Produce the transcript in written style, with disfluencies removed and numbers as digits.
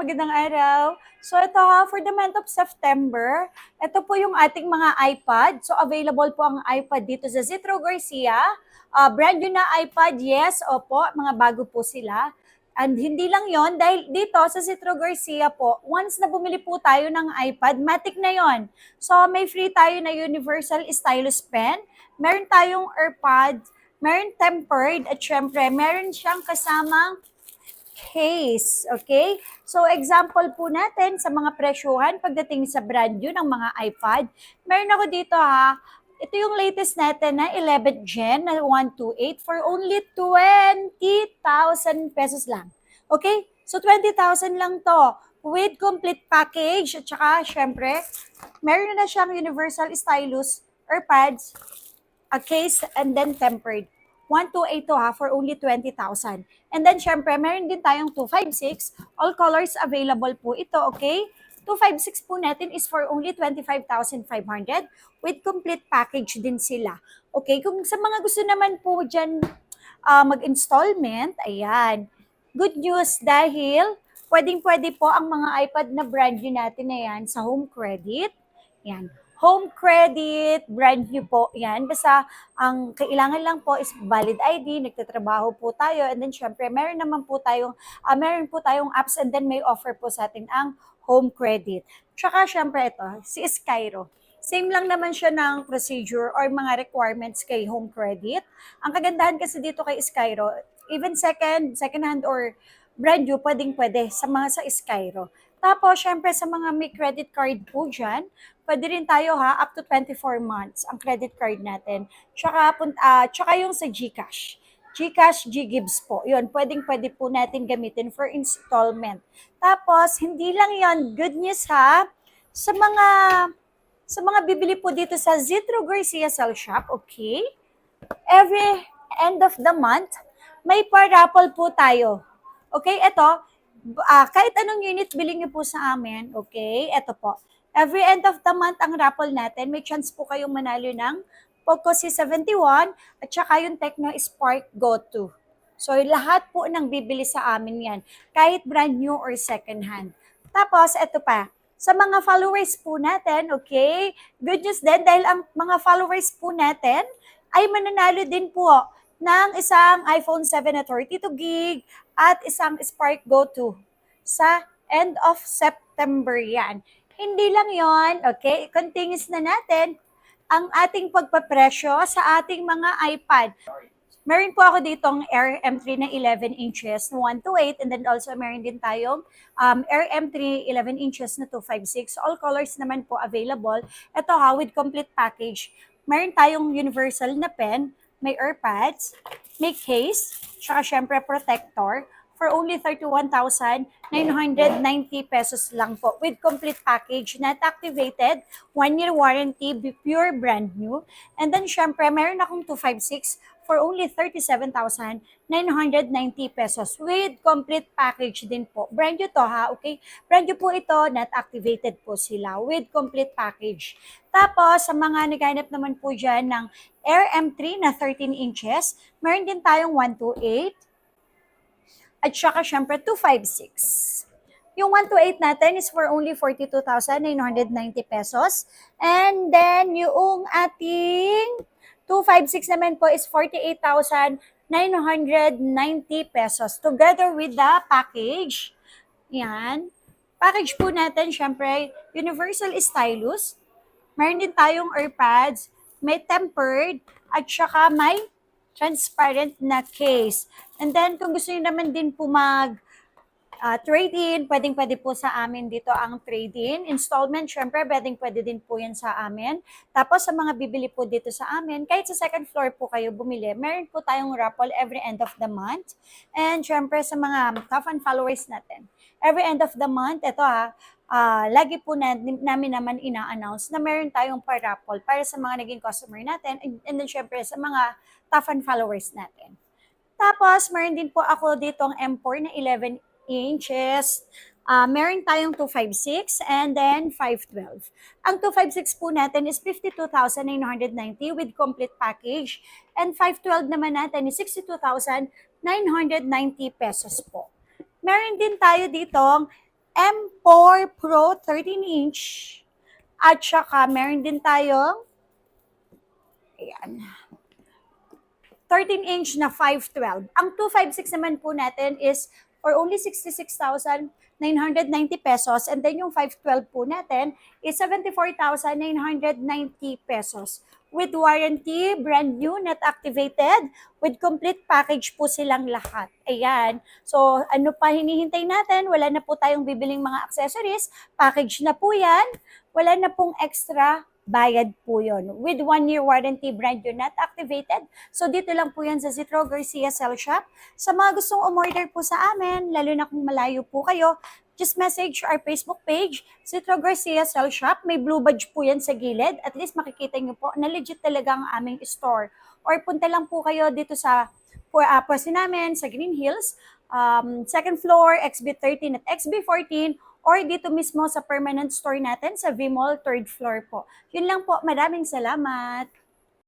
magandang araw. So ito ha, for the month of September, ito po yung ating mga iPad. So available po ang iPad dito sa Zitro Garcia. Brand new na iPad, yes, opo, mga bago po sila. And hindi lang yon dahil dito sa Zitro Garcia po, once na bumili po tayo ng iPad, matic na yon. So may free tayo na Universal Stylus Pen, meron tayong AirPods, meron tempered, at syempre meron siyang kasamang case. Okay? So, example po natin sa mga presyuhan pagdating sa brand new ng mga iPad. Meron ako dito ha. Ito yung latest natin na 11th Gen na 128 for only 20,000 pesos lang. Okay? So, 20,000 lang to with complete package. At saka, syempre, meron na siyang universal stylus, AirPods, a case, and then tempered. 128 to ha for only 20,000. And then syempre, meron din tayong 256. All colors available po ito, okay? 256 po natin is for only 25,500 with complete package din sila. Okay, kung sa mga gusto naman po dyan mag-installment, ayan. Good news dahil pwedeng-pwede po ang mga iPad na brand new natin na yan sa home credit. Yan. Home credit, brand new po yan. Basta ang kailangan lang po is valid ID, nagtatrabaho po tayo, and then syempre meron po tayong apps, and then may offer po sa atin ang home credit. Tsaka syempre ito, si Skyro. Same lang naman siya ng procedure or mga requirements kay home credit. Ang kagandahan kasi dito kay Skyro, even second hand or brand new, pwede sa mga sa Skyro. Tapos, syempre sa mga may credit card po dyan, pwede rin tayo ha, up to 24 months ang credit card natin. Tsaka yung sa GCash. GCash, GGives po. Yun, pwede po natin gamitin for installment. Tapos, hindi lang yon, good news ha, sa mga bibili po dito sa Zitro Garcia Cell Shop, okay? Every end of the month, may pa-raffle po tayo. Okay, ito, kahit anong unit bilhin niyo po sa amin, okay, ito po. Every end of the month ang raffle natin, may chance po kayong manalo ng Poco C71 at saka yung Tecno Spark Go 2. So, lahat po ng bibili sa amin yan, kahit brand new or second hand. Tapos, ito pa, sa mga followers po natin, okay, good news din dahil ang mga followers po natin ay mananalo din po ng isang iPhone 7 na 32 gig at isang Spark Go 2 sa end of September yan. Hindi lang yon, okay? Continuous na natin ang ating pagpapresyo sa ating mga iPad. Meron po ako ditong Air M3 na 11 inches na 128, and then also meron din tayong Air M3 11 inches na 256. All colors naman po available. Ito ha, with complete package. Meron tayong universal na pen, may AirPods, may case, tsaka syempre protector for only 31,990 pesos lang po with complete package, not activated, 1-year warranty, pure brand new. And then syempre, meron akong 256 for only 37,990 pesos with complete package din po. Brand new to ha, okay? Brand new po ito, not activated po sila with complete package. Tapos, sa mga naghanap naman po dyan ng Air M3 na 13 inches, meron din tayong 128 at saka syempre 256. Yung 128 natin is for only 42,990 pesos. And then, yung ating 256 naman po is 48,990 pesos together with the package. Yan. Package po natin, syempre, universal stylus. Meron din tayong AirPods, may tempered, at saka may transparent na case. And then, kung gusto niyo naman din po trade-in, pwede po sa amin dito ang trade-in. Installment, syempre, pwede din po yan sa amin. Tapos, sa mga bibili po dito sa amin, kahit sa second floor po kayo bumili, meron po tayong raffle every end of the month. And syempre, sa mga top and followers natin, every end of the month, ito lagi po namin naman ina-announce na meron tayong pa-raffle para sa mga naging customer natin, and then syempre sa mga top and followers natin. Tapos, meron din po ako dito ang M4 na 11 inches. Meron tayong 256 and then 512. Ang 256 po natin is 52,990 with complete package. And 512 naman natin is 62,990 pesos po. Meron din tayo ditong M4 Pro 13-inch. At saka meron din tayong, ayan, 13-inch na 512. Ang 256 naman po natin is for only 66,990 pesos. And then yung 512 po natin is 74,990 pesos. With warranty, brand new, not activated, with complete package po silang lahat. Ayan. So, ano pa hinihintay natin? Wala na po tayong bibiling mga accessories. Package na po yan. Wala na pong extra bayad po yun. With 1-year warranty, brand new, not activated. So, dito lang po yan sa Zitro Garcia Cell Shop. Sa mga gustong umorder po sa amin, lalo na kung malayo po kayo, just message our Facebook page, Zitro Garcia Cell Shop. May blue badge po yan sa gilid. At least makikita nyo po na legit talaga ang aming store. Or punta lang po kayo dito sa pwesto namin sa Green Hills, second floor, XB13 at XB14, or dito mismo sa permanent store natin sa V-Mall, third floor po. Yun lang po. Maraming salamat.